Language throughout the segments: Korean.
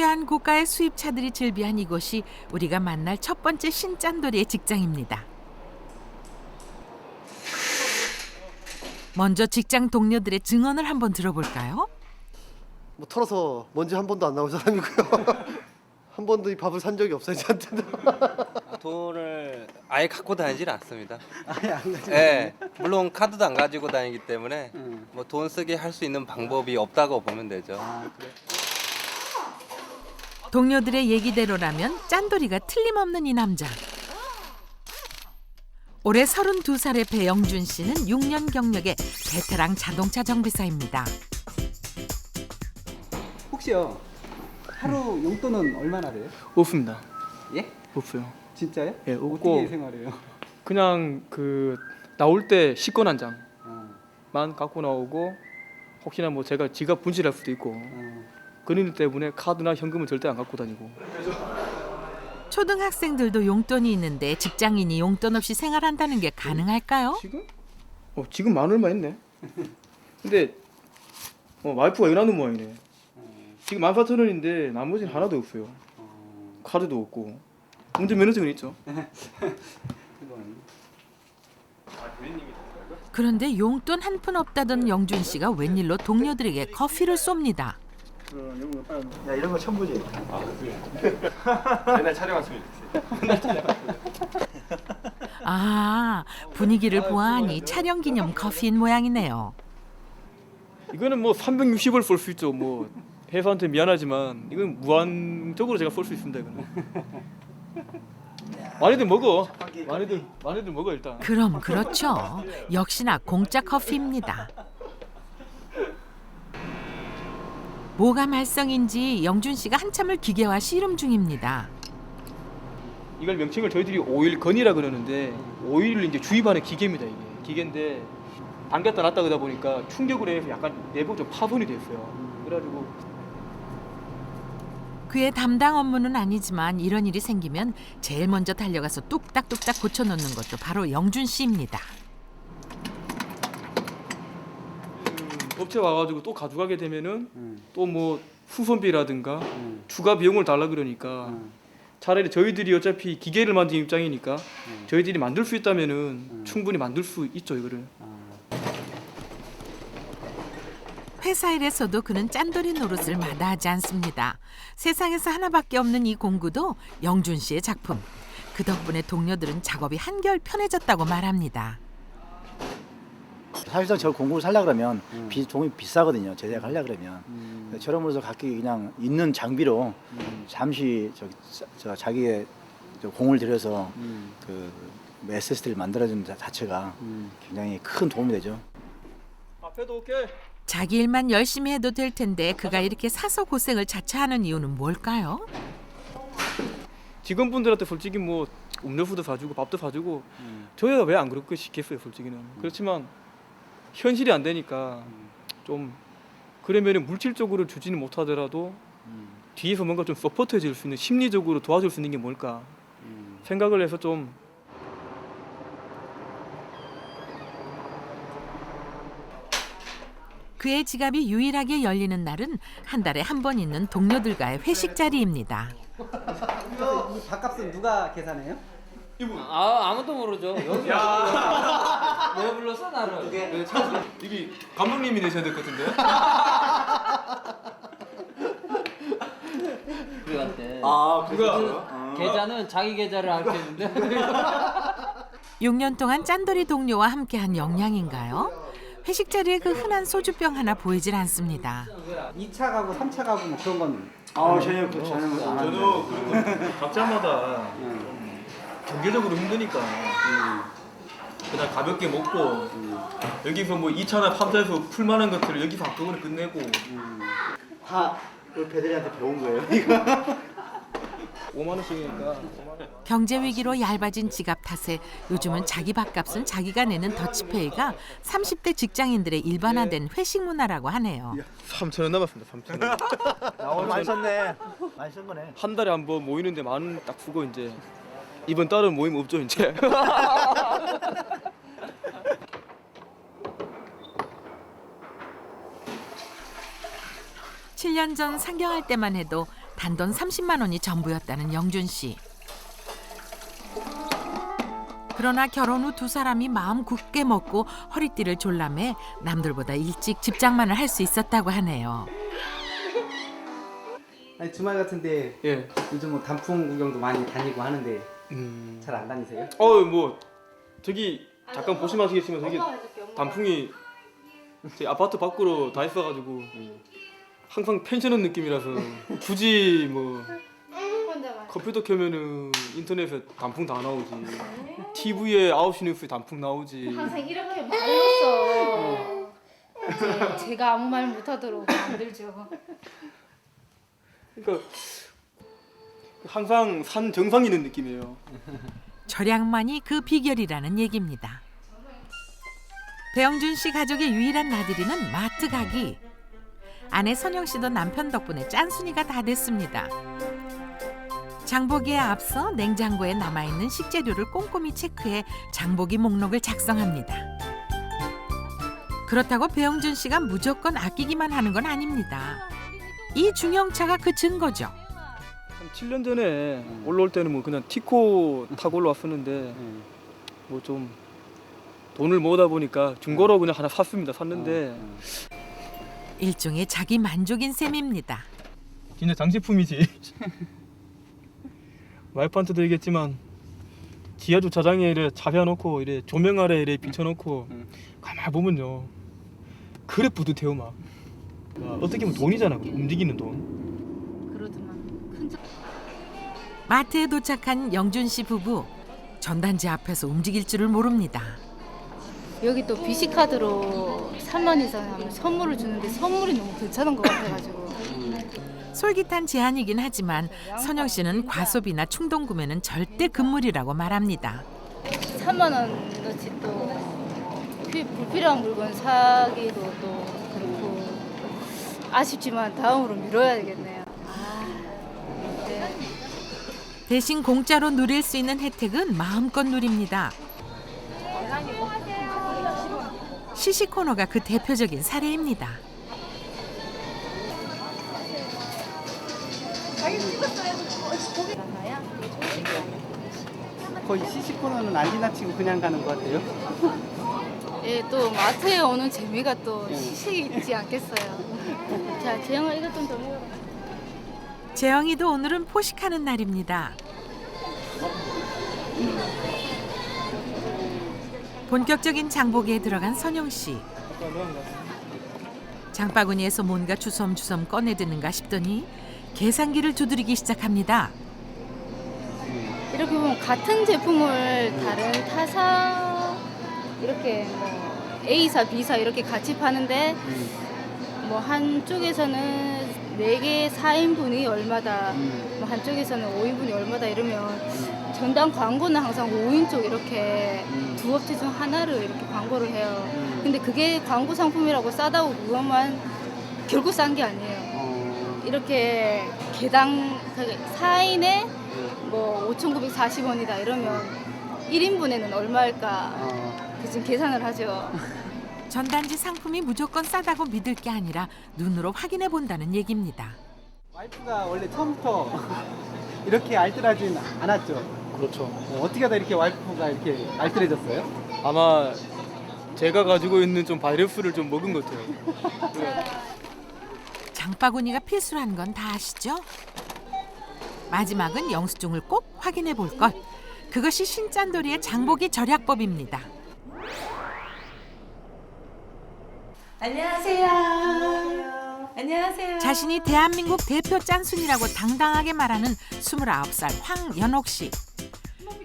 귀한 고가의 수입차들이 즐비한 이곳이 우리가 만날 첫 번째 신짠돌이의 직장입니다. 먼저 직장 동료들의 증언을 한번 들어볼까요? 뭐 털어서 먼지 한 번도 안 나온 사람이고요. 한 번도 이 밥을 산 적이 없어요, 저한테는. 돈을 아예 갖고 다니질 않습니다. 아예 안 가지고. 네, 물론 카드도 안 가지고 다니기 때문에 뭐 돈 쓰게 할 수 있는 방법이 없다고 보면 되죠. 아, 그래. 동료들의 얘기대로라면 짠돌이가 틀림없는 이 남자. 올해 32살의 배영준 씨는 6년 경력의 베테랑 자동차 정비사입니다. 혹시요 하루 용돈은 얼마나 돼요? 없습니다. 예? 없어요. 진짜요? 예, 없고 어떻게 생활해요? 그냥 그 나올 때 식권 한 장만 어, 갖고 나오고 혹시나 뭐 제가 지갑 분실할 수도 있고 어. 그런 일 때문에 카드나 현금은 절대 안 갖고 다니고. 초등학생들도 용돈이 있는데 직장인이 용돈 없이 생활한다는 게 가능할까요? 지금? 지금 만 얼마 있네. 근데 와이프가 연하는 모양이네. 지금 14,000원인데 나머지는 하나도 없어요. 카드도 없고. 운전면허증은 있죠. 그건 그런데 용돈 한 푼 없다던 영준 씨가 웬일로 동료들에게 커피를 쏩니다. 야, 이런 거 처음 보지? 맨날 촬영 왔으면 좋겠어요. 아, 분위기를 보아하니 촬영 기념 커피인 모양이네요. 이거는 뭐 360을 쏠 수 있죠. 뭐 회사한테 미안하지만 이건 무한적으로 제가 쏠 수 있습니다. 이거는. 많이들 먹어. 많이들 먹어 일단. 그럼 그렇죠. 역시나 공짜 커피입니다. 뭐가 말썽인지 영준 씨가 한참을 기계와 씨름 중입니다. 이걸 명칭을 저희들이 오일 건이라 그러는데 오일을 이제 주입하는 기계입니다. 이게 기계인데 당겼다 놨다 그러다 보니까 충격으로 해서 약간 내부가 좀 파손이 됐어요. 그래가지고 그의 담당 업무는 아니지만 이런 일이 생기면 제일 먼저 달려가서 뚝딱뚝딱 고쳐놓는 것도 바로 영준 씨입니다. 업체 와가지고 또 가져가게 되면은 또 뭐 수선비라든가 추가 비용을 달라 그러니까 차라리 저희들이 어차피 기계를 만든 입장이니까 저희들이 만들 수 있다면은 충분히 만들 수 있죠 이거를. 회사 일에서도 그는 짠돌이 노릇을 마다하지 않습니다. 세상에서 하나밖에 없는 이 공구도 영준 씨의 작품. 그 덕분에 동료들은 작업이 한결 편해졌다고 말합니다. 사실상 저 공구를 살려 그러면 종이 비싸거든요. 제작하려 그러면. 저럼으로서 각기 그냥 있는 장비로 잠시 저 자기의 저 공을 들여서 그 SSD를 만들어주는 자체가 굉장히 큰 도움이 되죠. 앞에도 오케이. 자기 일만 열심히 해도 될 텐데 그가 이렇게 사서 고생을 자처하는 이유는 뭘까요? 직원분들한테 솔직히 뭐 음료수도 사주고 밥도 사주고 저희가 왜 안 그렇게 시켰어요 솔직히는. 그렇지만 현실이 안 되니까 좀 그러면 물질적으로 주지는 못하더라도 뒤에서 뭔가 좀 서포트해 줄 수 있는 심리적으로 도와줄 수 있는 게 뭘까 생각을 해서 좀 그의 지갑이 유일하게 열리는 날은 한 달에 한 번 있는 동료들과의 회식 자리입니다. 이 밥값은 누가 계산해요? 아무도 모르죠. 여기 내가 불렀어 나를. 이게 감독님이 내셔야 될 것 같은데. 우리한테. 누가? 계좌는 자기 계좌를 알려주는데. 6년 동안 짠돌이 동료와 함께한 영양인가요? 회식 자리에 그 흔한 소주병 하나 보이질 않습니다. 2차 가구, 3차 가구 뭐 그런 건 전혀 안 하는데. 저도 그리고 각자마다 경제적으로 힘드니까 그냥 가볍게 먹고 여기서 뭐 2차나 3차에서 풀만한 것들을 여기서 한꺼번에 끝내고 다 우리 배들이한테 배운 거예요. 이거. 5만 원씩이니까 5만 원. 경제 위기로 얇아진 지갑 탓에 요즘은 자기 밥값은 자기가 내는 더치페이가 30대 직장인들의 일반화된 회식 문화라고 하네요. 3천 원 남았습니다. 3천 원. 오늘 많이 썼네. 많이 쓴 거네. 한 달에 한 번 모이는데 만 원 딱 쓰고 이제 이번 달은 모임 없죠 이제. 7년 전 상경할 때만 해도 단돈 30만 원이 전부였다는 영준 씨. 그러나 결혼 후 두 사람이 마음 굳게 먹고 허리띠를 졸라매 남들보다 일찍 집장만을 할 수 있었다고 하네요. 아니 주말 같은데 예. 요즘 뭐 단풍 구경도 많이 다니고 하는데 잘 안 다니세요? 뭐 저기 잠깐 보시면 아시겠지만 저기 단풍이 제 아파트 밖으로 다 있어가지고 항상 펜션 온 느낌이라서 굳이 뭐 컴퓨터 켜면은 인터넷에 단풍 다 나오지, TV에 9시 뉴스에 단풍 나오지. 항상 이렇게 말로써 이제 제가 아무 말 못하도록 만들죠. 그러니까 항상 산 정상에 있는 느낌이에요. 절약만이 그 비결이라는 얘기입니다. 배영준 씨 가족의 유일한 나들이는 마트 가기. 아내 선영 씨도 남편 덕분에 짠순이가 다 됐습니다. 장보기에 앞서 냉장고에 남아있는 식재료를 꼼꼼히 체크해 장보기 목록을 작성합니다. 그렇다고 배영준 씨가 무조건 아끼기만 하는 건 아닙니다. 이 중형차가 그 증거죠. 한 7년 전에 올라올 때는 뭐 그냥 티코 타고 올라왔었는데 뭐 좀 돈을 모으다 보니까 중고로 그냥 하나 샀는데 일종의 자기 만족인 셈입니다. 진짜 장식품이지. 와이프한테도 얘기했지만 지하 주차장에 이래 차려놓고 이래 조명 아래 이래 비춰놓고 가만 보면요 그래 뿌듯해요 막. 어떻게 보면 돈이잖아, 움직이는 돈. 그러더만 큰 마트에 도착한 영준 씨 부부. 전단지 앞에서 움직일 줄을 모릅니다. 여기 또 BC 카드로 3만 이상 하면 선물을 주는데 선물이 너무 괜찮은 것 같아가지고 솔깃한 제안이긴 하지만 선영 씨는 과소비나 충동 구매는 절대 금물이라고 말합니다. 3만 원어치 또 불필요한 물건 사기도 또 그렇고 아쉽지만 다음으로 미뤄야 되겠네요. 네. 대신 공짜로 누릴 수 있는 혜택은 마음껏 누립니다. 시시 코너가 그 대표적인 사례입니다. 거의 CC 코너는 안 지나치고 그냥 가는 것 같아요. 예, 또 마트에 오는 재미가 또 시식이 있지 않겠어요. 자, 재영아 이것 좀 더 먹어라. 재영이도 오늘은 포식하는 날입니다. 본격적인 장보기에 들어간 선영 씨. 장바구니에서 뭔가 주섬주섬 꺼내드는가 싶더니 계산기를 두드리기 시작합니다. 이렇게 보면 같은 제품을 다른 타사 이렇게 뭐 A사, B사 이렇게 같이 파는데 뭐 한쪽에서는 4개 4인분이 얼마다, 뭐 한쪽에서는 5인분이 얼마다 이러면 전당 광고는 항상 5인 쪽 이렇게 두 업체 중 하나를 이렇게 광고를 해요. 근데 그게 광고 상품이라고 싸다고 그것만 결국 싼 게 아니에요. 이렇게 개당 4인에 뭐 5,940원이다 이러면 1인분에는 얼마일까 지금 계산을 하죠. 전단지 상품이 무조건 싸다고 믿을 게 아니라 눈으로 확인해 본다는 얘기입니다. 와이프가 원래 처음부터 이렇게 알뜰하진 않았죠. 그렇죠. 어떻게 하다 이렇게 와이프가 이렇게 알뜰해졌어요? 아마 제가 가지고 있는 좀 바이러스를 좀 먹은 것 같아요. 장바구니가 필수란 건 다 아시죠? 마지막은 영수증을 꼭 확인해 볼 것. 그것이 신짠돌이의 장보기 절약법입니다. 안녕하세요. 안녕하세요. 자신이 대한민국 대표 짠순이라고 당당하게 말하는 29살 황연옥 씨.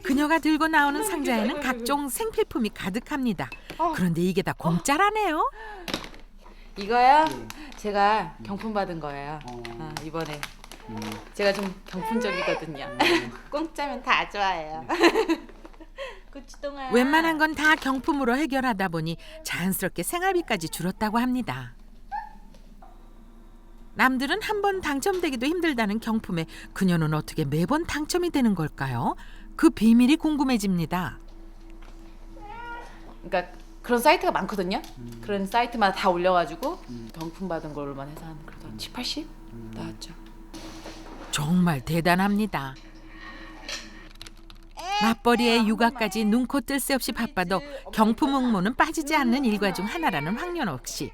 그녀가 들고 나오는 상자에는 각종 생필품이 가득합니다. 그런데 이게 다 공짜라네요. 이거요? 제가 경품 받은 거예요. 이번에. 제가 좀 경품적이거든요. 공짜면 다 좋아해요. 고추동아. 웬만한 건 다 경품으로 해결하다 보니 자연스럽게 생활비까지 줄었다고 합니다. 남들은 한 번 당첨되기도 힘들다는 경품에 그녀는 어떻게 매번 당첨이 되는 걸까요? 그 비밀이 궁금해집니다. 그러니까 그런 사이트가 많거든요. 그런 사이트마다 다 올려가지고 경품 받은 걸로만 해서 한 그래도 7, 80 나왔죠. 정말 대단합니다. 맞벌이에 육아까지 눈코 뜰 새 없이 바빠도 경품 응모는 빠지지 않는 일과 중 하나라는 황연옥 씨.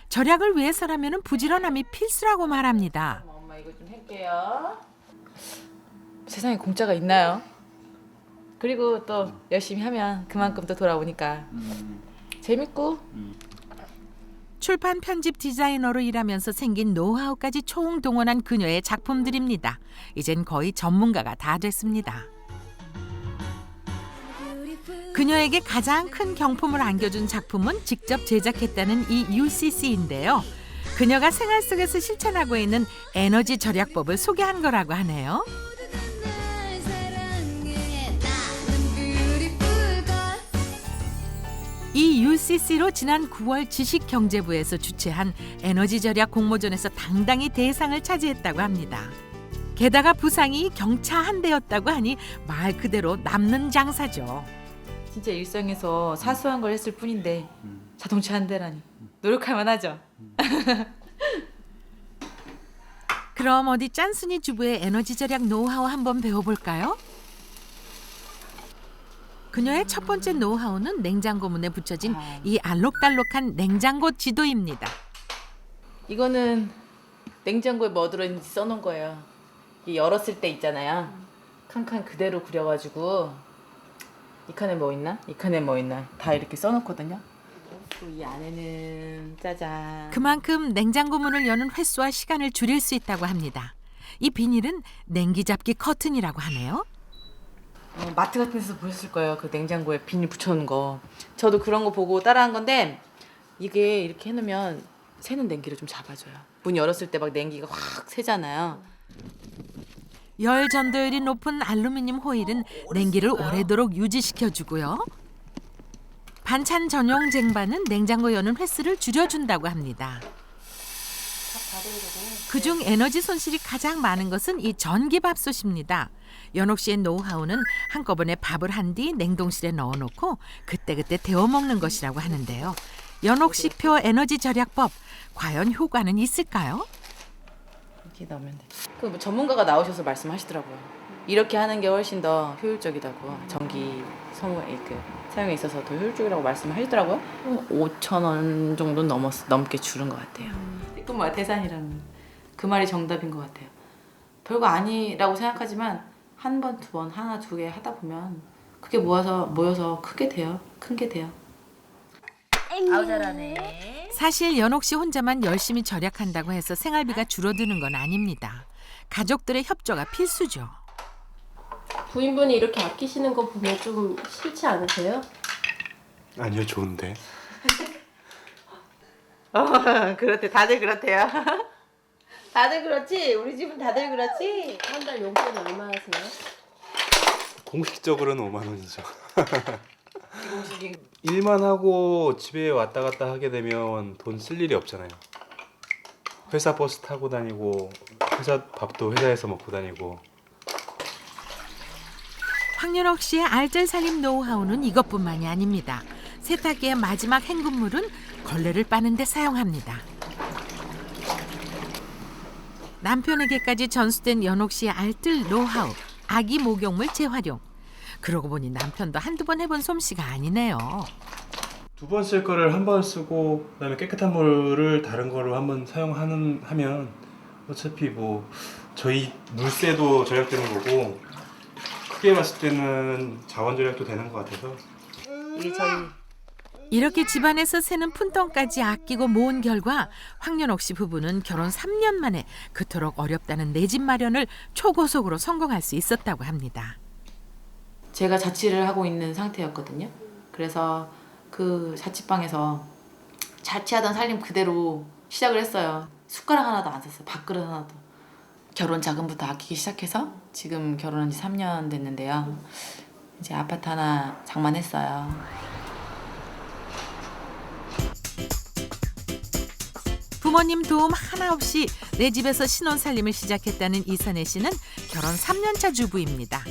절약을 위해서라면 부지런함이 필수라고 말합니다. 엄마 이거 좀 할게요. 세상에 공짜가 있나요? 그리고 또 열심히 하면 그만큼 또 돌아오니까 재밌고. 출판 편집 디자이너로 일하면서 생긴 노하우까지 총동원한 그녀의 작품들입니다. 이젠 거의 전문가가 다 됐습니다. 그녀에게 가장 큰 경품을 안겨준 작품은 직접 제작했다는 이 UCC인데요. 그녀가 생활 속에서 실천하고 있는 에너지 절약법을 소개한 거라고 하네요. 이 UCC로 지난 9월 지식경제부에서 주최한 에너지 절약 공모전에서 당당히 대상을 차지했다고 합니다. 게다가 부상이 경차 한 대였다고 하니 말 그대로 남는 장사죠. 진짜 일상에서 사소한 걸 했을 뿐인데 자동차 한 대라니 노력할 만하죠. 그럼 어디 짠순이 주부의 에너지 절약 노하우 한번 배워볼까요? 그녀의 첫 번째 노하우는 냉장고 문에 붙여진 이 알록달록한 냉장고 지도입니다. 이거는 냉장고에 뭐 들어있는지 써놓은 거예요. 이 열었을 때 있잖아요. 칸칸 그대로 그려가지고 이 칸에 뭐 있나? 이 칸에 뭐 있나? 다 이렇게 써놓거든요. 또 이 안에는 짜잔. 그만큼 냉장고 문을 여는 횟수와 시간을 줄일 수 있다고 합니다. 이 비닐은 냉기 잡기 커튼이라고 하네요. 마트 같은 데서 보셨을 거예요. 그 냉장고에 비닐 붙여놓은 거. 저도 그런 거 보고 따라한 건데 이게 이렇게 해놓으면 새는 냉기를 좀 잡아줘요. 문 열었을 때 막 냉기가 확 새잖아요. 열 전도율이 높은 알루미늄 호일은 냉기를 오래도록 유지시켜주고요. 반찬 전용 쟁반은 냉장고 여는 횟수를 줄여준다고 합니다. 그중 에너지 손실이 가장 많은 것은 이 전기밥솥입니다. 연옥 씨의 노하우는 한꺼번에 밥을 한 뒤 냉동실에 넣어놓고 그때그때 데워 먹는 것이라고 하는데요. 연옥 씨표 에너지 절약법, 과연 효과는 있을까요? 이렇게 넣으면 돼. 그 뭐 전문가가 나오셔서 말씀하시더라고요. 이렇게 하는 게 훨씬 더 효율적이다고. 전기 사용에 있어서 더 효율적이라고 말씀하시더라고요. 5,000원 정도 넘게 줄은 것 같아요. 또 뭐야 대산이라는 그 말이 정답인 것 같아요. 별거 아니라고 생각하지만 한 번, 두 번, 하나, 두 개 하다 보면 그게 모여서 크게 돼요. 큰 게 돼요. 아우 잘하네. 사실 연옥 씨 혼자만 열심히 절약한다고 해서 생활비가 줄어드는 건 아닙니다. 가족들의 협조가 필수죠. 부인분이 이렇게 아끼시는 거 보면 좀 싫지 않으세요? 아니요, 좋은데. 그렇대. 다들 그렇대요. 다들 그렇지? 우리 집은 다들 그렇지? 한 달 용돈이 얼마 하세요? 공식적으로는 5만 원이죠. 공식이 일만 하고 집에 왔다 갔다 하게 되면 돈 쓸 일이 없잖아요. 회사 버스 타고 다니고 회사 밥도 회사에서 먹고 다니고. 황연옥 씨의 알뜰살림 노하우는 이것뿐만이 아닙니다. 세탁기의 마지막 헹굼물은 걸레를 빠는 데 사용합니다. 남편에게까지 전수된 연옥 씨의 알뜰 노하우, 아기 목욕물 재활용. 그러고 보니 남편도 한두 번 해본 솜씨가 아니네요. 두 번 쓸 거를 한 번 쓰고 그다음에 깨끗한 물을 다른 거로 한 번 하면 어차피 뭐 저희 물세도 절약되는 거고 크게 봤을 때는 자원 절약도 되는 것 같아서. 이게 저희 이렇게 집안에서 새는 푼돈까지 아끼고 모은 결과 황연옥 씨 부부는 결혼 3년 만에 그토록 어렵다는 내 집 마련을 초고속으로 성공할 수 있었다고 합니다. 제가 자취를 하고 있는 상태였거든요. 그래서 그 자취방에서 자취하던 살림 그대로 시작을 했어요. 숟가락 하나도 안 샀어요. 밥그릇 하나도. 결혼 자금부터 아끼기 시작해서 지금 결혼한 지 3년 됐는데요. 이제 아파트 하나 장만했어요. 부모님 도움 하나 없이 내 집에서 신혼살림을 시작했다는 이선혜 씨는 결혼 3년차 주부입니다.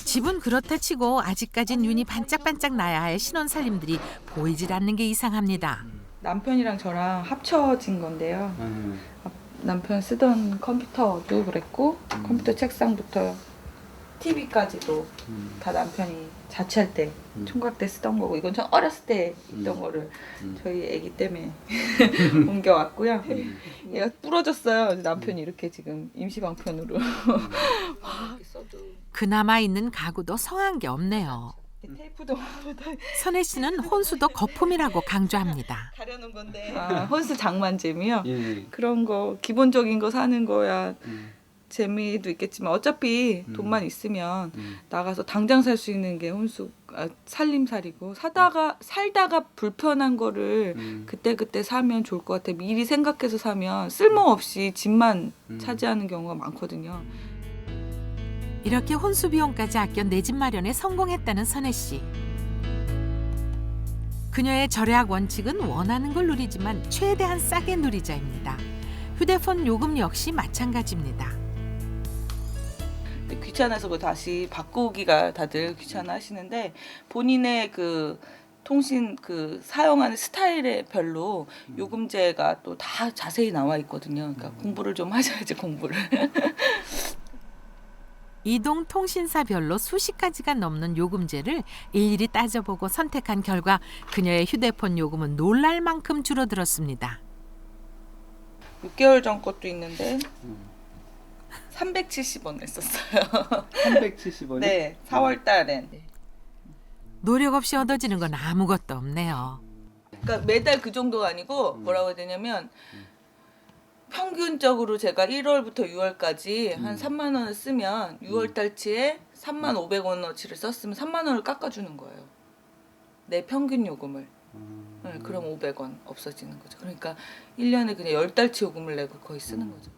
집은 그렇다 치고 아직까진 눈이 반짝반짝 나야 할 신혼살림들이 보이질 않는 게 이상합니다. 남편이랑 저랑 합쳐진 건데요. 남편 쓰던 컴퓨터도 그랬고 컴퓨터 책상부터 TV까지도 다 남편이 자취할 때 총각 때 쓰던 거고 이건 전 어렸을 때 있던 거를 저희 아기 때문에 옮겨왔고요. 얘가 부러졌어요. 남편이 이렇게 지금 임시방편으로 그나마 있는 가구도 성한 게 없네요. 테이프도 선혜 씨는 혼수도 거품이라고 강조합니다. 가려놓은 건데 혼수 장만잼이요. 그런 거 기본적인 거 사는 거야. 재미도 있겠지만 어차피 돈만 있으면 나가서 당장 살 수 있는 게 혼수 살림살이고 살다가 불편한 거를 그때 사면 좋을 것 같아. 미리 생각해서 사면 쓸모없이 집만 차지하는 경우가 많거든요. 이렇게 혼수 비용까지 아껴 내 집 마련에 성공했다는 선혜 씨. 그녀의 절약 원칙은 원하는 걸 누리지만 최대한 싸게 누리자입니다. 휴대폰 요금 역시 마찬가지입니다. 귀찮아서 그거 다시 바꾸기가 다들 귀찮아 하시는데 본인의 그 통신 그 사용하는 스타일에 별로 요금제가 또 다 자세히 나와 있거든요. 그러니까 공부를 좀 하셔야지 공부를. 이동 통신사별로 수십 가지가 넘는 요금제를 일일이 따져보고 선택한 결과 그녀의 휴대폰 요금은 놀랄 만큼 줄어들었습니다. 6개월 전 것도 있는데 370원 냈었어요. 370원이요? 네, 4월 달엔. 노력 없이 얻어지는 건 아무것도 없네요. 그러니까 매달 그 정도가 아니고 뭐라고 해야 되냐면 평균적으로 제가 1월부터 6월까지 한 3만 원을 쓰면 6월 달치에 3만 500원어치를 썼으면 3만 원을 깎아주는 거예요. 내 평균 요금을. 네, 그럼 500원 없어지는 거죠. 그러니까 1년에 그냥 10달치 요금을 내고 거의 쓰는 거죠.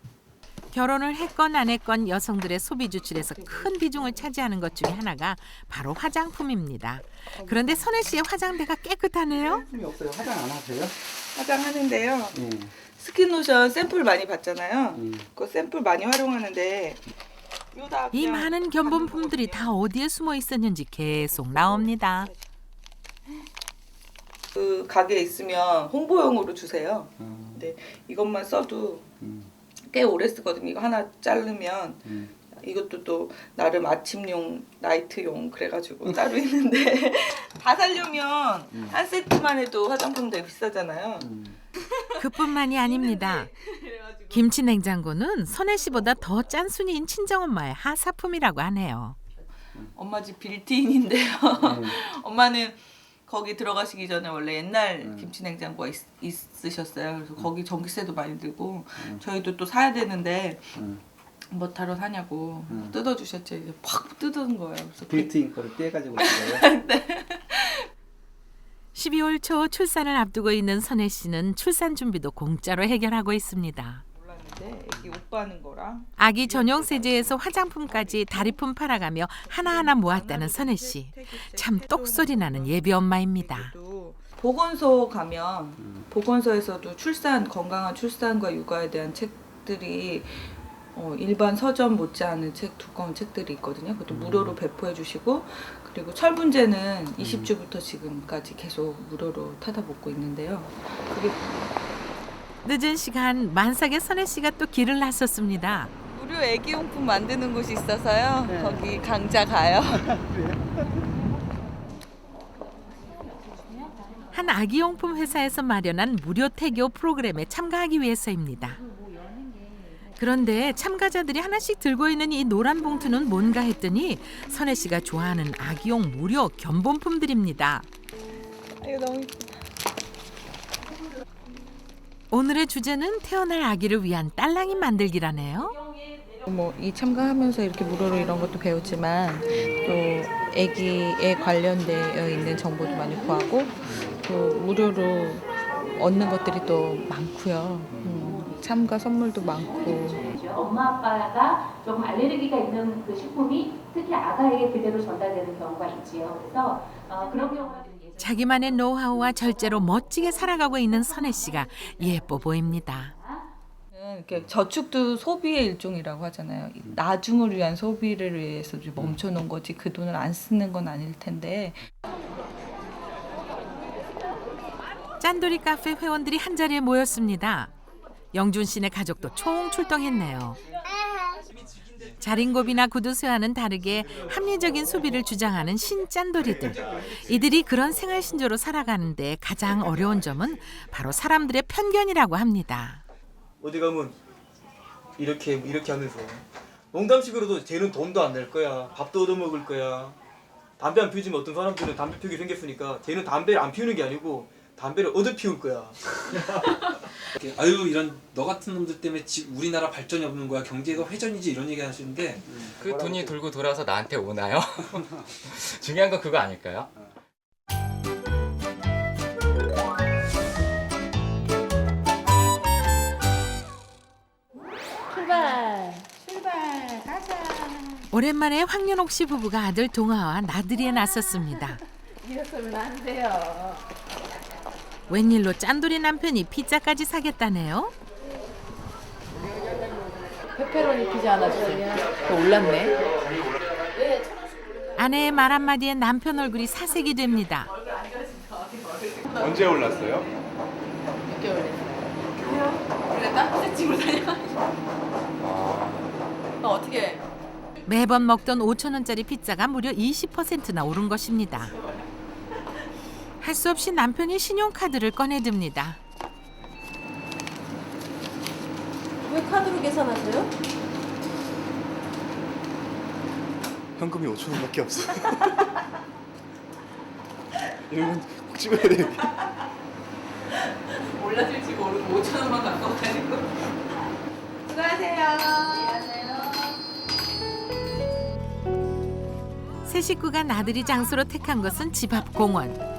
결혼을 했건 안 했건 여성들의 소비 지출에서 큰 비중을 차지하는 것 중에 하나가 바로 화장품입니다. 그런데 선혜 씨의 화장대가 깨끗하네요. 화장품이 없어요. 화장 안 하세요? 화장하는데요. 스킨로션 샘플 많이 봤잖아요. 그 샘플 많이 활용하는데 이 많은 견본품들이 다 어디에 숨어 있었는지 계속 나옵니다. 그 가게에 있으면 홍보용으로 주세요. 근데 이것만 써도 꽤 오래 쓰거든요. 이거 하나 자르면 이것도 또 나름 아침용, 나이트용 그래가지고 따로 있는데 다 사려면 한 세트만 해도 화장품 되게 비싸잖아요. 그뿐만이 아닙니다. 김치 냉장고는 선혜 씨보다 더 짠순이인 친정엄마의 하사품이라고 하네요. 엄마 집 빌트인인데요. 엄마는 거기 들어가시기 전에 원래 옛날 김치 냉장고가 있으셨어요. 그래서 거기 전기세도 많이 들고 저희도 또 사야 되는데 뭐 타러 사냐고 뜯어주셨죠. 이제 팍 뜯은 거예요. 그래서 빌트인 거를 떼가지고 있어요. 네. 12월 초 출산을 앞두고 있는 선혜 씨는 출산 준비도 공짜로 해결하고 있습니다. 몰랐는데 애기 옷 바는 거랑 아기 전용 세제에서 화장품까지 다리품 팔아가며 하나하나 모았다는 선혜 씨. 참 똑소리 나는 예비 엄마입니다. 보건소 가면 보건소에서도 건강한 출산과 육아에 대한 책들이 일반 서점 못지않은 두꺼운 책들이 있거든요. 그것도 무료로 배포해 주시고 그리고 철분제는 20주부터 지금까지 계속 무료로 타다 먹고 있는데요. 그게 늦은 시간 만삭의 선혜 씨가 또 길을 나섰습니다. 무료 애기용품 만드는 곳이 있어서요. 네. 거기 강좌 가요. 한 아기용품 회사에서 마련한 무료 태교 프로그램에 참가하기 위해서입니다. 그런데 참가자들이 하나씩 들고 있는 이 노란 봉투는 뭔가 했더니 선혜 씨가 좋아하는 아기용 무료 견본품들입니다. 이거 너무 예쁘다. 오늘의 주제는 태어날 아기를 위한 딸랑이 만들기라네요. 뭐 이 참가하면서 이렇게 무료로 이런 것도 배우지만 또 아기에 관련되어 있는 정보도 많이 구하고 또 무료로 얻는 것들이 또 많고요. 참가 선물도 많고. 엄마 아빠가 좀 알레르기가 있는 그 식품이 특히 아가에게 그대로 전달되는 경우가 있지요. 그래서 그런 경우가 자기만의 노하우와 절제로 멋지게 살아가고 있는 선혜 씨가 예뻐 보입니다. 이렇게 저축도 소비의 일종이라고 하잖아요. 나중을 위한 소비를 위해서 멈춰놓은 거지 그 돈을 안 쓰는 건 아닐 텐데. 짠돌이 카페 회원들이 한자리에 모였습니다. 영준 씨네 가족도 총출동했네요. 자린고비나 구두쇠와는 다르게 합리적인 소비를 주장하는 신짠돌이들. 이들이 그런 생활 신조로 살아가는데 가장 어려운 점은 바로 사람들의 편견이라고 합니다. 어디 가면 이렇게 하면서 농담식으로도 쟤는 돈도 안 낼 거야, 밥도 얻어먹을 거야. 담배 안 피우지만 어떤 사람들은 담배 피우게 생겼으니까 쟤는 담배를 안 피우는 게 아니고 담배를 얻어 피울 거야. 아유 이런 너 같은 놈들 때문에 우리나라 발전이 없는 거야, 경제가 회전이지, 이런 얘기 하시는데 그 돈이 돌고 돌아서 나한테 오나요? 중요한 건 그거 아닐까요? 출발 가자. 오랜만에 황윤옥 씨 부부가 아들 동아와 나들이에 나섰습니다. 이렇게는 안 돼요. 웬일로 짠돌이 남편이 피자까지 사겠다네요. 페페로니 피자 하나 주세요. 올랐네. 아내의 말 한마디에 남편 얼굴이 사색이 됩니다. 언제 올랐어요? 6개월 됐어요. 우리가 딴 곳에 집을 다녀가지고. 어떻게? 매번 먹던 5,000원짜리 피자가 무려 20%나 오른 것입니다. 할 수 없이 남편이 신용카드를 꺼내듭니다. 왜 카드로 계산하세요? 현금이 5,000원밖에 없어. 이런 건 꼭 찍어야 돼. 올라질지 모르고 5,000원만 갖고 가지고. 수고하세요. 세 식구가 나들이 장소로 택한 것은 집 앞 공원.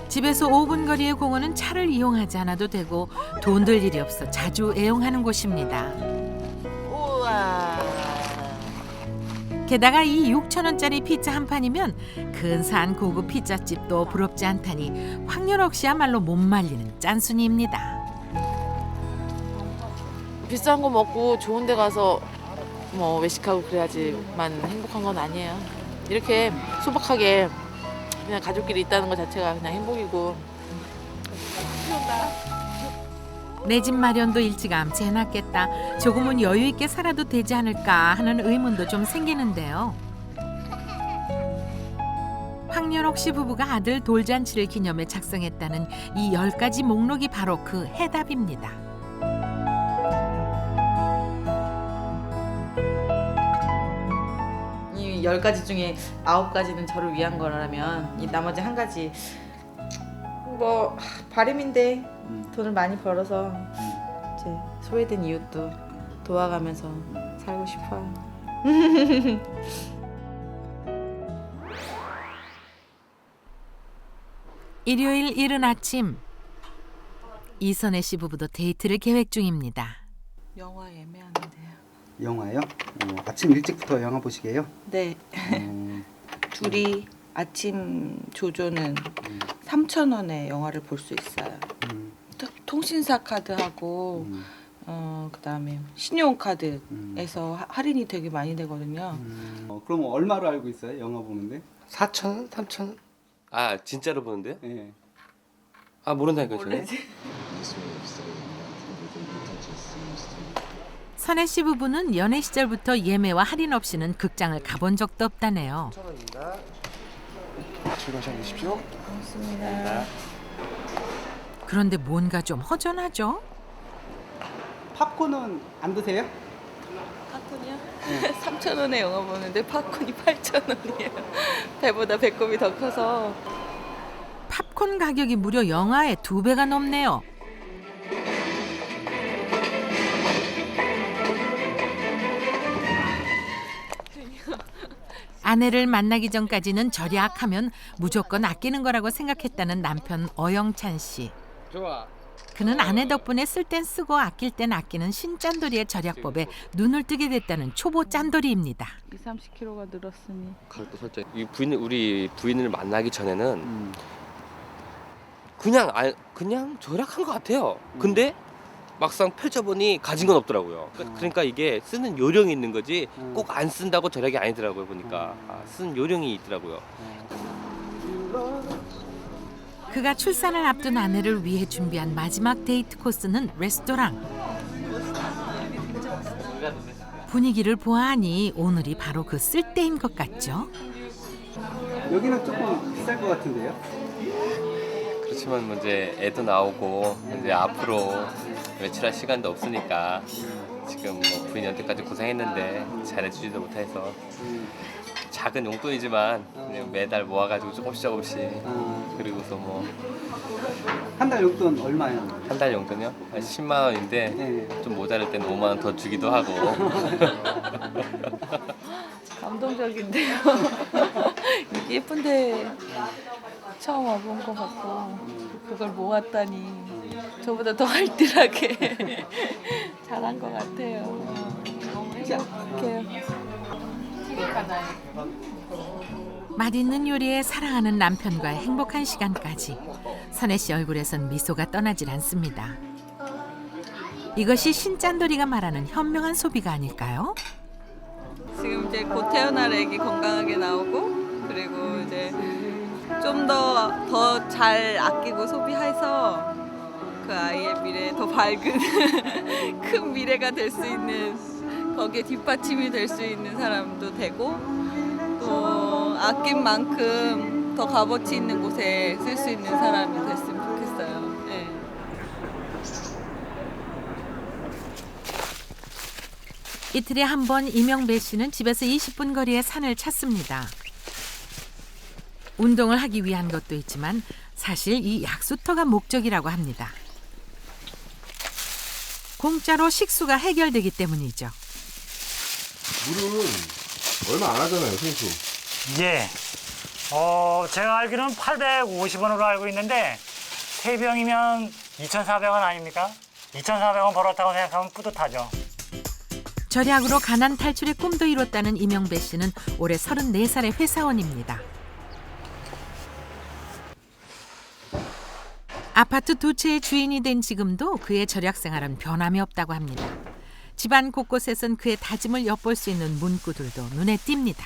집에서 5분 거리의 공원은 차를 이용하지 않아도 되고 돈 들 일이 없어 자주 애용하는 곳입니다. 우와. 게다가 이 6,000원짜리 피자 한 판이면 근사한 고급 피자집도 부럽지 않다니 황윤옥 씨야말로 못 말리는 짠순이입니다. 비싼 거 먹고 좋은 데 가서 뭐 외식하고 그래야지만 행복한 건 아니에요. 이렇게 소박하게 그냥 가족끼리 있다는 것 자체가 그냥 행복이고. 내 집 마련도 일찌감치 해놨겠다. 조금은 여유 있게 살아도 되지 않을까 하는 의문도 좀 생기는데요. 황윤옥 씨 부부가 아들 돌잔치를 기념해 작성했다는 이 10가지 목록이 바로 그 해답입니다. 이 10가지 중에 9가지는 저를 위한 거라면 이 나머지 한 가지 뭐 바람인데 돈을 많이 벌어서 이제 소외된 이웃도 도와가면서 살고 싶어요. 일요일 이른 아침 이선혜 씨 부부도 데이트를 계획 중입니다. 영화 예매하는데요. 영화요? 아침 일찍부터 영화 보시게요? 네. 둘이 아침 조조는 3,000원에 영화를 볼 수 있어요. 통신사 카드하고 그다음에 신용카드에서 할인이 되게 많이 되거든요. 그럼 얼마로 알고 있어요? 영화 보는데? 4,000원? 3,000원? 아 진짜로 보는데요? 네. 아 모른다니까요 저는. 선혜 씨 부부는 연애 시절부터 예매와 할인 없이는 극장을 가본 적도 없다네요. 1,000원입니다. 즐거운 시간 되십시오. 고맙습니다. 그런데 뭔가 좀 허전하죠? 팝콘은 안 드세요? 팝콘이요? 3,000원에 영화 보는데 팝콘이 8,000원이에요. 배보다 배꼽이 더 커서. 팝콘 가격이 무려 영화의 2배가 넘네요. 아내를 만나기 전까지는 절약하면 무조건 아끼는 거라고 생각했다는 남편 어영찬 씨. 좋아. 그는 아내 덕분에 쓸 땐 쓰고 아낄 땐 아끼는 신짠돌이의 절약법에 눈을 뜨게 됐다는 초보 짠돌이입니다. 20-30kg가 늘었으니. 가격도 설정. 우리 부인을 만나기 전에는 그냥 절약한 것 같아요. 근데 막상 펼쳐보니 가진 건 없더라고요. 그러니까 이게 쓰는 요령이 있는 거지 꼭 안 쓴다고 절약이 아니더라고요. 보니까 쓰는 요령이 있더라고요. 그가 출산을 앞둔 아내를 위해 준비한 마지막 데이트 코스는 레스토랑. 분위기를 보아하니 오늘이 바로 그 쓸때인 것 같죠? 여기는 조금 비쌀 것 같은데요? 그렇지만 뭐 이제 애도 나오고 이제 앞으로 외출할 시간도 없으니까 지금 뭐 부인 여태까지 고생했는데 잘해주지도 못해서 작은 용돈이지만 그냥 매달 모아가지고 조금씩 그리고서 뭐 한 달 용돈 얼마예요? 한 달 용돈이요? 한 10만 원인데 좀 모자랄 때는 5만 원 더 주기도 하고. 감동적인데요. 이게 예쁜데 처음 와본 것 같고 그걸 모았다니 저보다 더 알뜰하게 잘한 것 같아요. 너무 행복해요. 맛있는 요리에 사랑하는 남편과의 행복한 시간까지 선혜 씨 얼굴에선 미소가 떠나질 않습니다. 이것이 신짠돌이가 말하는 현명한 소비가 아닐까요? 지금 이제 곧 태어날 애기 건강하게 나오고 그리고 이제 좀 더 잘 아끼고 소비해서 그 아이의 미래에 더 밝은 큰 미래가 될 수 있는 거기에 뒷받침이 될 수 있는 사람도 되고 또 아낀 만큼 더 값어치 있는 곳에 쓸 수 있는 사람이 됐으면 좋겠어요. 네. 이틀에 한 번 이명배 씨는 집에서 20분 거리의 산을 찾습니다. 운동을 하기 위한 것도 있지만 사실 이 약수터가 목적이라고 합니다. 공짜로 식수가 해결되기 때문이죠. 물은 얼마 안 하잖아요, 생수. 예. 제가 알기로는 850원으로 알고 있는데 3병이면 2,400원 아닙니까? 2,400원 벌었다고 생각하면 뿌듯하죠. 절약으로 가난 탈출의 꿈도 이뤘다는 이명배 씨는 올해 34살의 회사원입니다. 아파트 2채의 주인이 된 지금도 그의 절약 생활은 변함이 없다고 합니다. 집안 곳곳에선 그의 다짐을 엿볼 수 있는 문구들도 눈에 띕니다.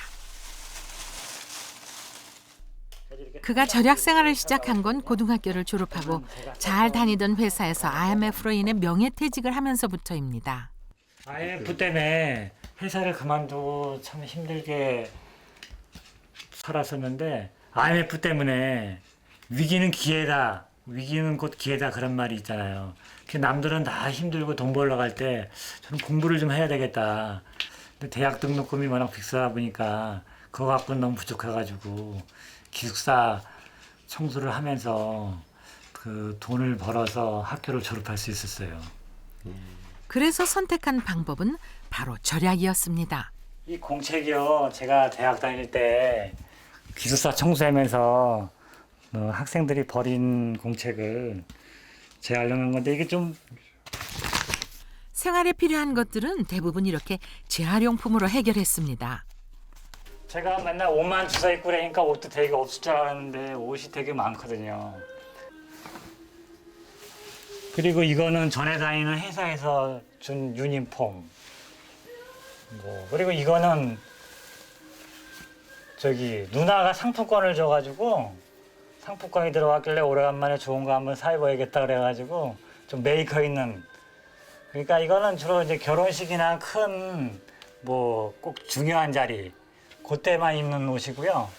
그가 절약 생활을 시작한 건 고등학교를 졸업하고 잘 다니던 회사에서 IMF로 인해 명예퇴직을 하면서부터입니다. IMF 때문에 회사를 그만두고 참 힘들게 살았었는데 IMF 때문에 위기는 기회다. 위기는 곧 기회다 그런 말이 있잖아요. 남들은 다 힘들고 돈 벌러 갈 때 저는 공부를 좀 해야 되겠다. 근데 대학 등록금이 워낙 비싸다 보니까 그거 갖고는 너무 부족해가지고 기숙사 청소를 하면서 그 돈을 벌어서 학교를 졸업할 수 있었어요. 그래서 선택한 방법은 바로 절약이었습니다. 이 공책이요. 제가 대학 다닐 때 기숙사 청소하면서 학생들이 버린 공책을 재활용한 건데 이게 좀 생활에 필요한 것들은 대부분 이렇게 재활용품으로 해결했습니다. 제가 맨날 옷만 주워 입고 그러니까 옷도 되게 없을 줄 알았는데 옷이 되게 많거든요. 그리고 이거는 전에 다니는 회사에서 준 유니폼. 그리고 이거는 저기 누나가 상품권을 줘가지고 상품권이 들어왔길래 오래간만에 좋은 거 한번 사입어야겠다 그래가지고 좀 메이커 있는. 그러니까 이거는 주로 이제 결혼식이나 큰 뭐 꼭 중요한 자리 그때만 입는 옷이고요.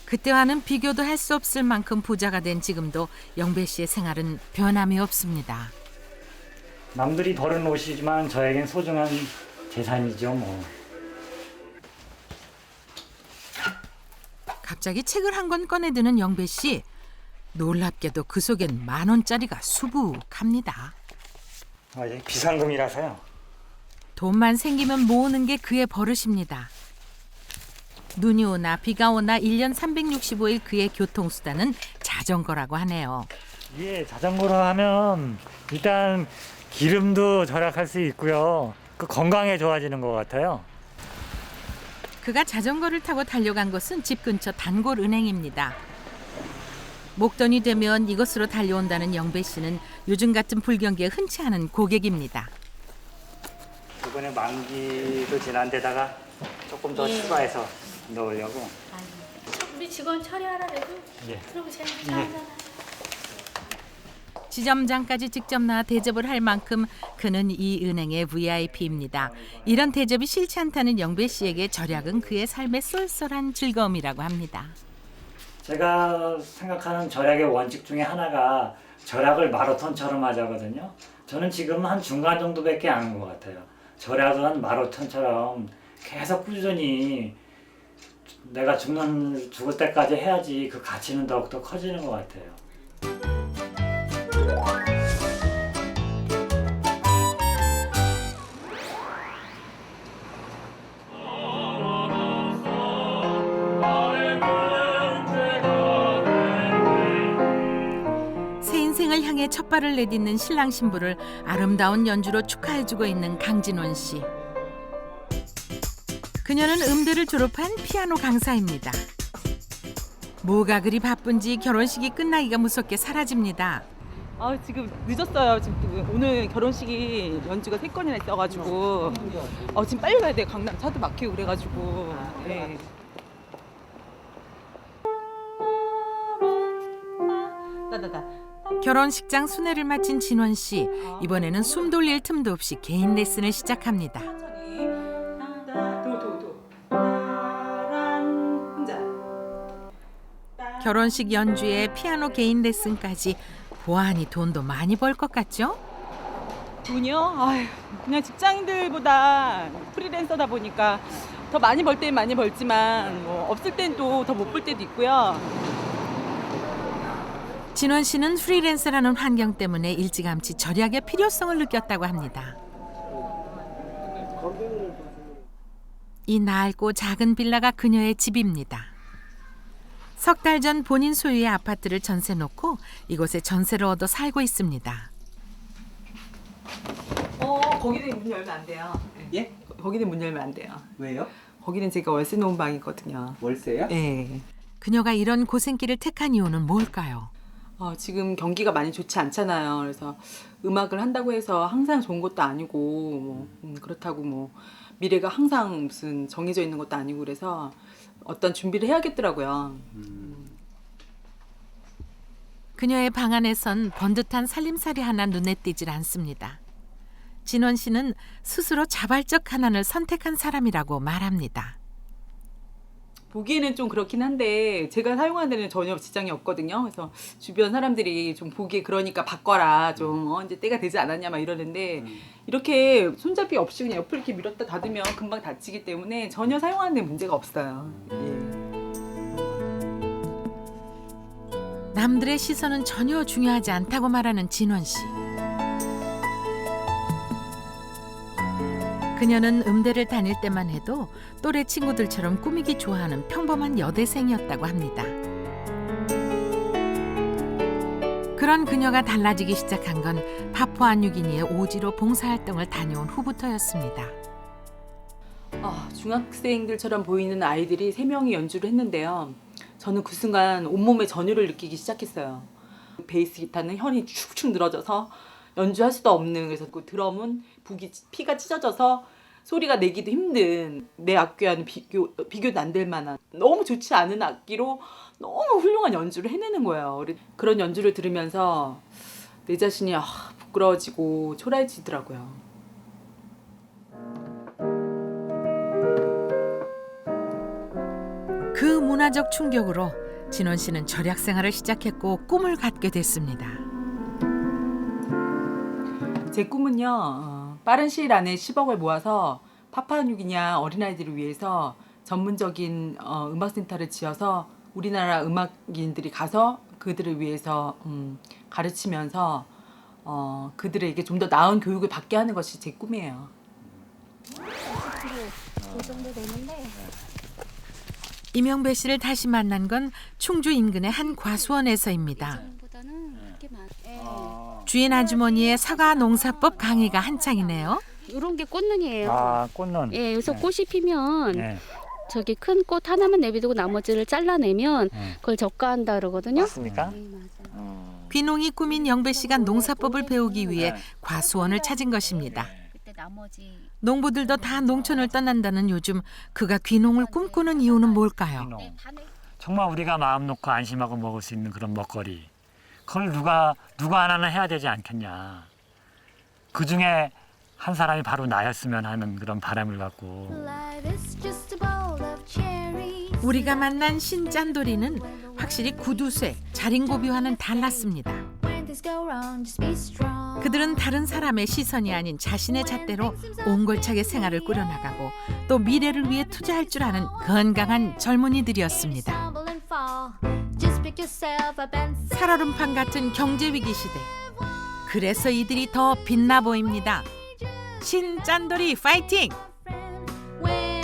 그때와는 비교도 할 수 없을 만큼 부자가 된 지금도 영배 씨의 생활은 변함이 없습니다. 남들이 버린 옷이지만 저에겐 소중한 재산이죠, 뭐. 갑자기 책을 한 권 꺼내드는 영배 씨. 놀랍게도 그 속엔 10,000원짜리가 수북합니다. 이게 비상금이라서요. 돈만 생기면 모으는 게 그의 버릇입니다. 눈이 오나 비가 오나 1년 365일 그의 교통수단은 자전거라고 하네요. 예, 자전거로 하면 일단 기름도 절약할 수 있고요. 그 건강에 좋아지는 것 같아요. 그가 자전거를 타고 달려간 곳은 집 근처 단골은행입니다. 목돈이 되면 이곳으로 달려온다는 영배 씨는 요즘 같은 불경기에 흔치 않은 고객입니다. 이번에 만기도 지난 데다가 조금 더 추가해서 넣으려고. 직원 처리하라 그래도 예. 그러고 제가 예. 지점장까지 직접 나와 대접을 할 만큼 그는 이 은행의 VIP입니다. 이런 대접이 싫지 않다는 영배 씨에게 절약은 그의 삶의 쏠쏠한 즐거움이라고 합니다. 제가 생각하는 절약의 원칙 중에 하나가 절약을 마라톤처럼 하자거든요. 저는 지금 한 중간 정도밖에 안 한 것 같아요. 절약은 마라톤처럼 계속 꾸준히 내가 죽을 때까지 해야지 그 가치는 더욱더 커지는 것 같아요. 새 인생을 향해 첫 발을 내딛는 신랑 신부를 아름다운 연주로 축하해주고 있는 강진원 씨. 그녀는 음대를 졸업한 피아노 강사입니다. 뭐가 그리 바쁜지 결혼식이 끝나기가 무섭게 사라집니다. 지금 늦었어요. 지금 오늘 결혼식이 연주가 3건이나 있어가지고 지금 빨리 가야 돼. 강남 차도 막히고 그래가지고. 네. 결혼식장 순회를 마친 진원 씨. 이번에는 숨 돌릴 틈도 없이 개인 레슨을 시작합니다. 결혼식 연주에 피아노 개인 레슨까지 보아하니 돈도 많이 벌 것 같죠? 돈이요? 그냥 직장인들보다 프리랜서다 보니까 더 많이 벌 때는 많이 벌지만 없을 땐 또 더 못 벌 때도 있고요. 진원 씨는 프리랜서라는 환경 때문에 일찌감치 절약의 필요성을 느꼈다고 합니다. 이 낡고 작은 빌라가 그녀의 집입니다. 석 달 전 본인 소유의 아파트를 전세 놓고 이곳에 전세를 얻어 살고 있습니다. 거기는 문 열면 안 돼요. 예? 거기는 문 열면 안 돼요. 왜요? 거기는 제가 월세 놓은 방이거든요. 월세요? 네. 그녀가 이런 고생길을 택한 이유는 뭘까요? 지금 경기가 많이 좋지 않잖아요. 그래서 음악을 한다고 해서 항상 좋은 것도 아니고 그렇다고 미래가 항상 무슨 정해져 있는 것도 아니고 그래서 어떤 준비를 해야겠더라고요. 그녀의 방 안에선 번듯한 살림살이 하나 눈에 띄질 않습니다. 진원 씨는 스스로 자발적 가난을 선택한 사람이라고 말합니다. 보기에는 좀 그렇긴 한데 제가 사용하는 데는 전혀 지장이 없거든요. 그래서 주변 사람들이 좀 보기에 그러니까 바꿔라. 좀 이제 때가 되지 않았냐 막 이러는데 이렇게 손잡이 없이 그냥 옆을 이렇게 밀었다 닫으면 금방 닫히기 때문에 전혀 사용하는 데 문제가 없어요. 남들의 시선은 전혀 중요하지 않다고 말하는 진원 씨. 그녀는 음대를 다닐 때만 해도 또래 친구들처럼 꾸미기 좋아하는 평범한 여대생이었다고 합니다. 그런 그녀가 달라지기 시작한 건 파푸아뉴기니의 오지로 봉사활동을 다녀온 후부터였습니다. 중학생들처럼 보이는 아이들이 3명이 연주를 했는데요. 저는 그 순간 온몸에 전율을 느끼기 시작했어요. 베이스 기타는 혈이 축축 늘어져서 연주할 수도 없는, 그래서 그 드럼은 피가 찢어져서 소리가 내기도 힘든, 내 악기와는 비교도 안 될 만한 너무 좋지 않은 악기로 너무 훌륭한 연주를 해내는 거예요. 그런 연주를 들으면서 내 자신이 부끄러워지고 초라해지더라고요. 그 문화적 충격으로 진원 씨는 절약 생활을 시작했고 꿈을 갖게 됐습니다. 제 꿈은요, 빠른 시일 안에 10억을 모아서 파푸아뉴기니아 어린아이들을 위해서 전문적인 음악센터를 지어서 우리나라 음악인들이 가서 그들을 위해서 가르치면서 그들에게 좀 더 나은 교육을 받게 하는 것이 제 꿈이에요. 그 정도 되는데. 이명배 씨를 다시 만난 건 충주 인근의 한 과수원에서입니다. 주인 아주머니의 사과 농사법 강의가 한창이네요. 이런 게 꽃눈이에요. 꽃눈. 예, 여기서 꽃이 피면 저기 큰 꽃 하나만 내비두고 나머지를 잘라내면 그걸 적과한다 그러거든요. 맞습니까? 귀농이 꿈인 영배 씨가 농사법을 배우기 위해 과수원을 찾은 것입니다. 농부들도 다 농촌을 떠난다는 요즘 그가 귀농을 꿈꾸는 이유는 뭘까요? 정말 우리가 마음 놓고 안심하고 먹을 수 있는 그런 먹거리. 그걸 누가 하나는 해야 되지 않겠냐. 그 중에 한 사람이 바로 나였으면 하는 그런 바람을 갖고. 우리가 만난 신짠돌이는 확실히 구두쇠, 자린고비와는 달랐습니다. 그들은 다른 사람의 시선이 아닌 자신의 잣대로 옹골차게 생활을 꾸려나가고 또 미래를 위해 투자할 줄 아는 건강한 젊은이들이었습니다. 살얼음판 같은 경제위기 시대. 그래서 이들이 더 빛나 보입니다. 신짠돌이 파이팅! When